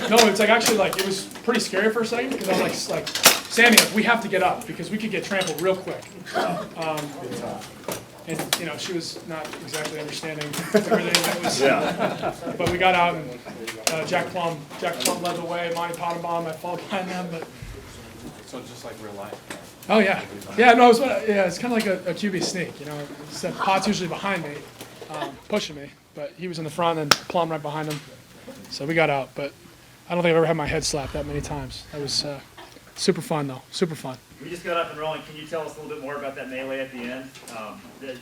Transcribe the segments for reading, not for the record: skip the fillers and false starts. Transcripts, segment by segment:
No, it's like actually like it was pretty scary for a second because I was like Sammy, like, we have to get up because we could get trampled real quick. And you know she was not exactly understanding everything that was. Yeah. But we got out and Jack Plum led the way. Monty Pottenbaum, I followed behind them, but. So it's just like real life. Oh yeah, yeah. No, it's kind of like a QB sneak. You know, except Pot's usually behind me, pushing me, but he was in the front and Plum right behind him. So we got out, but I don't think I've ever had my head slapped that many times. That was super fun though, super fun. We just got up and rolling. Can you tell us a little bit more about that melee at the end,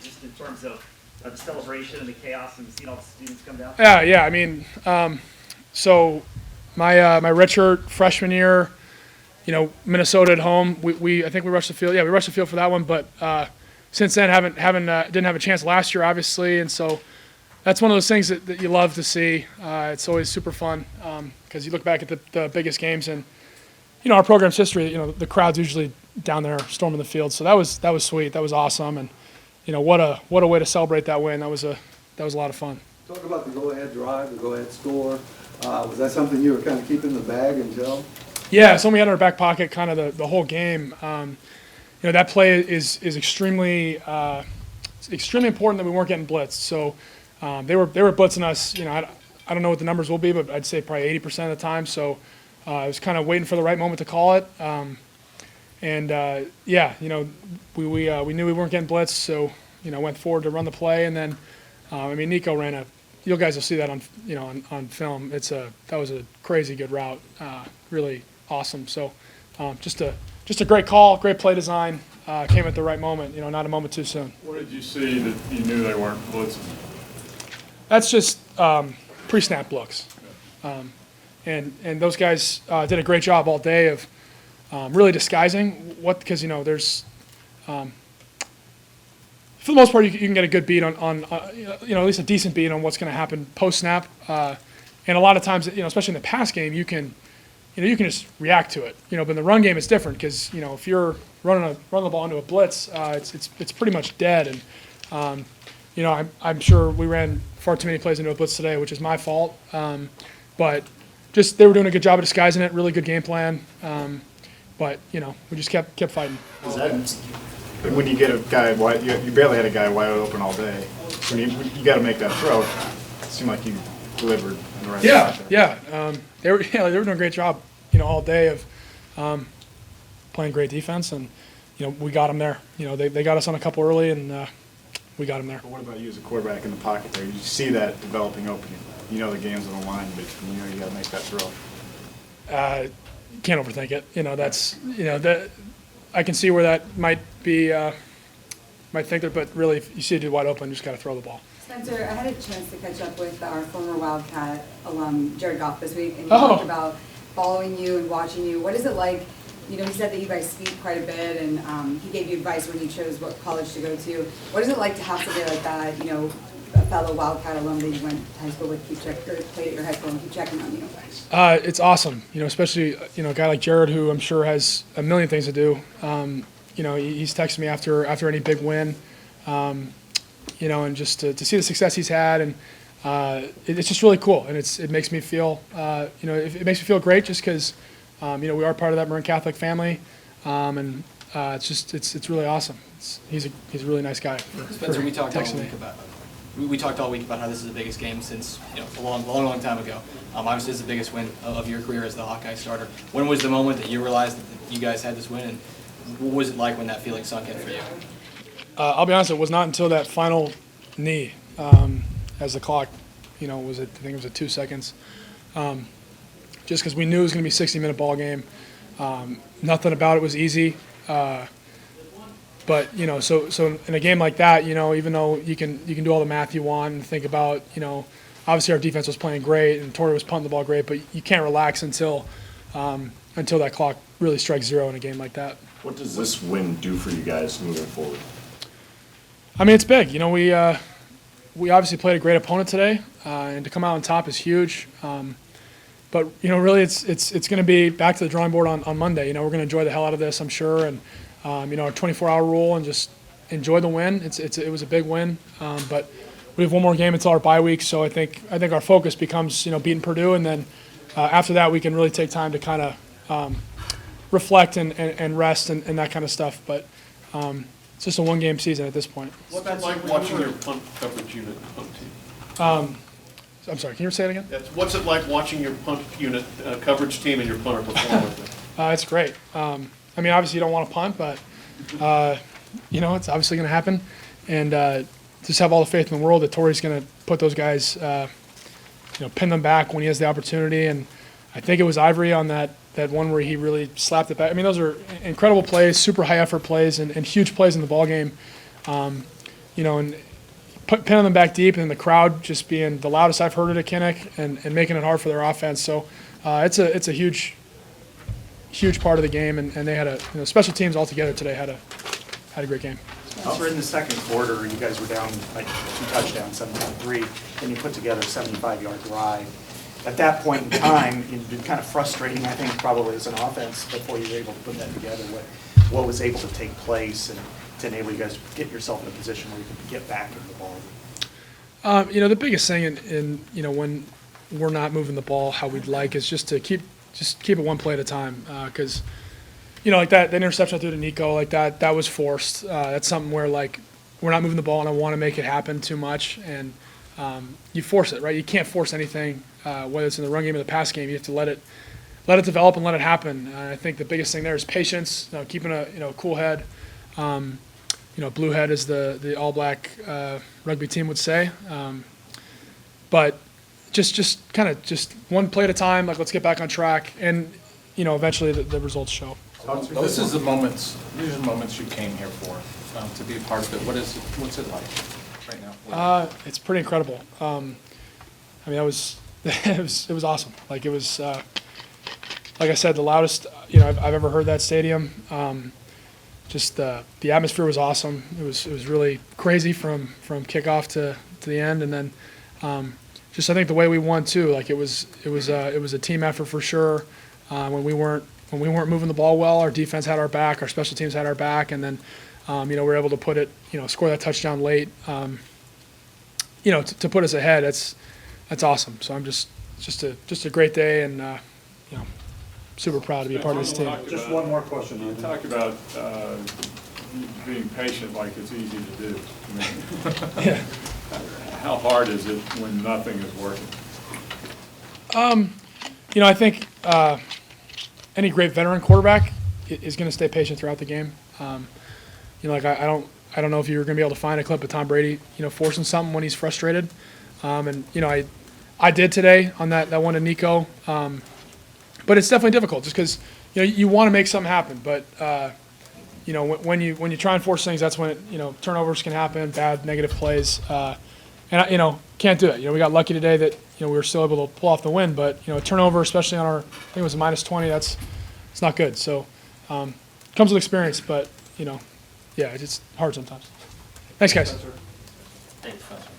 just in terms of the celebration and the chaos and seeing all the students come down? Yeah. I mean, so my redshirt freshman year. You know, Minnesota at home. I think we rushed the field. Yeah, we rushed the field for that one. But since then, didn't have a chance last year, obviously. And so that's one of those things that you love to see. It's always super fun because you look back at the biggest games and you know our program's history. You know, the crowd's usually down there storming the field. So that was sweet. That was awesome. And you know what a way to celebrate that win. That was a lot of fun. Talk about the go-ahead drive, the go-ahead score. Was that something you were kind of keeping in the bag until? Yeah, something we had in our back pocket kind of the whole game. You know, that play is extremely important that we weren't getting blitzed. So they were blitzing us. You know, I don't know what the numbers will be, but I'd say probably 80% of the time. So I was kind of waiting for the right moment to call it. Yeah, you know, we knew we weren't getting blitzed, so you know went forward to run the play, and then I mean Nico ran you guys will see that on film. That was a crazy good route, really awesome. So just a great call, great play design, came at the right moment. You know, not a moment too soon. What did you see that you knew they weren't blitzing? That's just pre-snap looks, and those guys did a great job all day of really disguising because you know there's. For the most part, you can get a good beat on you know, at least a decent beat on what's going to happen post snap, and a lot of times, you know, especially in the pass game, you can just react to it. You know, but in the run game, it's different because you know if you're running the ball into a blitz, it's pretty much dead. And you know, I'm sure we ran far too many plays into a blitz today, which is my fault. But just they were doing a good job of disguising it. Really good game plan. But you know, we just kept fighting. Is that when you get a guy wide? You barely had a guy wide open all day. When you got to make that throw, it seemed like you delivered in the right spot. Yeah. They were doing a great job. You know, all day of playing great defense, and you know we got them there. You know, they got us on a couple early, and we got them there. But what about you as a quarterback in the pocket there? You see that developing opening. You know the game's on the line, but you know you got to make that throw. Can't overthink it. You know, that's that. I can see where that might be, might think that, but really, if you see a dude wide open, you just got to throw the ball. Spencer, I had a chance to catch up with our former Wildcat alum, Jared Goff, this week, and he talked about following you and watching you. What is it like? You know, he said that you guys speak quite a bit, and he gave you advice when you chose what college to go to. What is it like to have somebody like that, you know, a fellow Wildcat alum that you went to high school with, played at your high school and keep checking on you? It's awesome, you know, especially, you know, a guy like Jared who I'm sure has a million things to do. You know, he's texted me after any big win, you know, and just to see the success he's had, and it's just really cool, and it makes me feel, you know, it makes me feel great just because, you know, we are part of that Marin Catholic family, and it's really awesome. He's a really nice guy. Spencer, we talked all week about how this is the biggest game since a long time ago. Obviously, it's the biggest win of your career as the Hawkeye starter. When was the moment that you realized that you guys had this win, and what was it like when that feeling sunk in for you? I'll be honest, it was not until that final knee, as the clock, was I think it was at 2 seconds. Just because we knew it was going to be a 60-minute ball game. Nothing about it was easy. But so in a game like that, even though you can do all the math you want and think about, obviously our defense was playing great and Torrey was punting the ball great, but you can't relax until that clock really strikes zero in a game like that. What does this win do for you guys moving forward? I mean, it's big. We obviously played a great opponent today, and to come out on top is huge. But really, it's going to be back to the drawing board on Monday. We're going to enjoy the hell out of this, I'm sure, and our 24-hour rule, and just enjoy the win. It was a big win, but we have one more game until our bye week, so I think our focus becomes beating Purdue and then after that, we can really take time to kind of reflect and rest and that kind of stuff. But it's just a one-game season at this point. What's it like watching your punt coverage unit punt team? I'm sorry, can you say it again? What's it like watching your punt unit coverage team and your punter perform with it? It's great. I mean, obviously you don't want to punt, but it's obviously going to happen. And just have all the faith in the world that Torrey's going to put those guys, pin them back when he has the opportunity. And I think it was Ivory on that one where he really slapped it back. I mean, those are incredible plays, super high effort plays, and huge plays in the ball game. And pinning them back deep, and the crowd just being the loudest I've heard it at Kinnick, and making it hard for their offense. So it's a huge part of the game, and they had special teams altogether today had a great game. Spencer, in the second quarter, you guys were down like 2 touchdowns, 7-3, and you put together a 75-yard drive. At that point in time, it'd been kind of frustrating, I think, probably as an offense before you were able to put that together. What was able to take place and to enable you guys to get yourself in a position where you could get back into the ball? The biggest thing in when we're not moving the ball how we'd like is just to keep it one play at a time. Because like that interception I threw to Nico, like that was forced. That's something where like we're not moving the ball and I want to make it happen too much, and you force it, right? You can't force anything, whether it's in the run game or the pass game. You have to let it develop and let it happen. I think the biggest thing there is patience, keeping a cool head. Blue head, as the All Black rugby team would say. But just kind of just one play at a time. Like, let's get back on track, and eventually the results show. These are the moments you came here for, to be a part of it. What's it like right now? It's pretty incredible. That was it was awesome. Like, it was like I said, the loudest I've ever heard that stadium. Just the atmosphere was awesome. It was really crazy from kickoff to the end, and then just I think the way we won too. Like, it was a team effort for sure. When we weren't moving the ball well, our defense had our back, our special teams had our back, and then we were able to put it, score that touchdown late. To put us ahead, that's awesome. So I'm just a great day, and super proud to be a part of this team. Just one more question. You talk about being patient like it's easy to do. I mean, Yeah. How hard is it when nothing is working? I think any great veteran quarterback is going to stay patient throughout the game. I don't know if you're going to be able to find a clip of Tom Brady, forcing something when he's frustrated. I did today on that one to Nico. But it's definitely difficult just because you want to make something happen, but when you try and force things, that's when turnovers can happen, bad negative plays, and can't do it. We got lucky today that we were still able to pull off the win, but a turnover, especially on I think it was a -20, it's not good. So comes with experience, but yeah, it's hard sometimes. Thanks, guys. Thanks, Professor.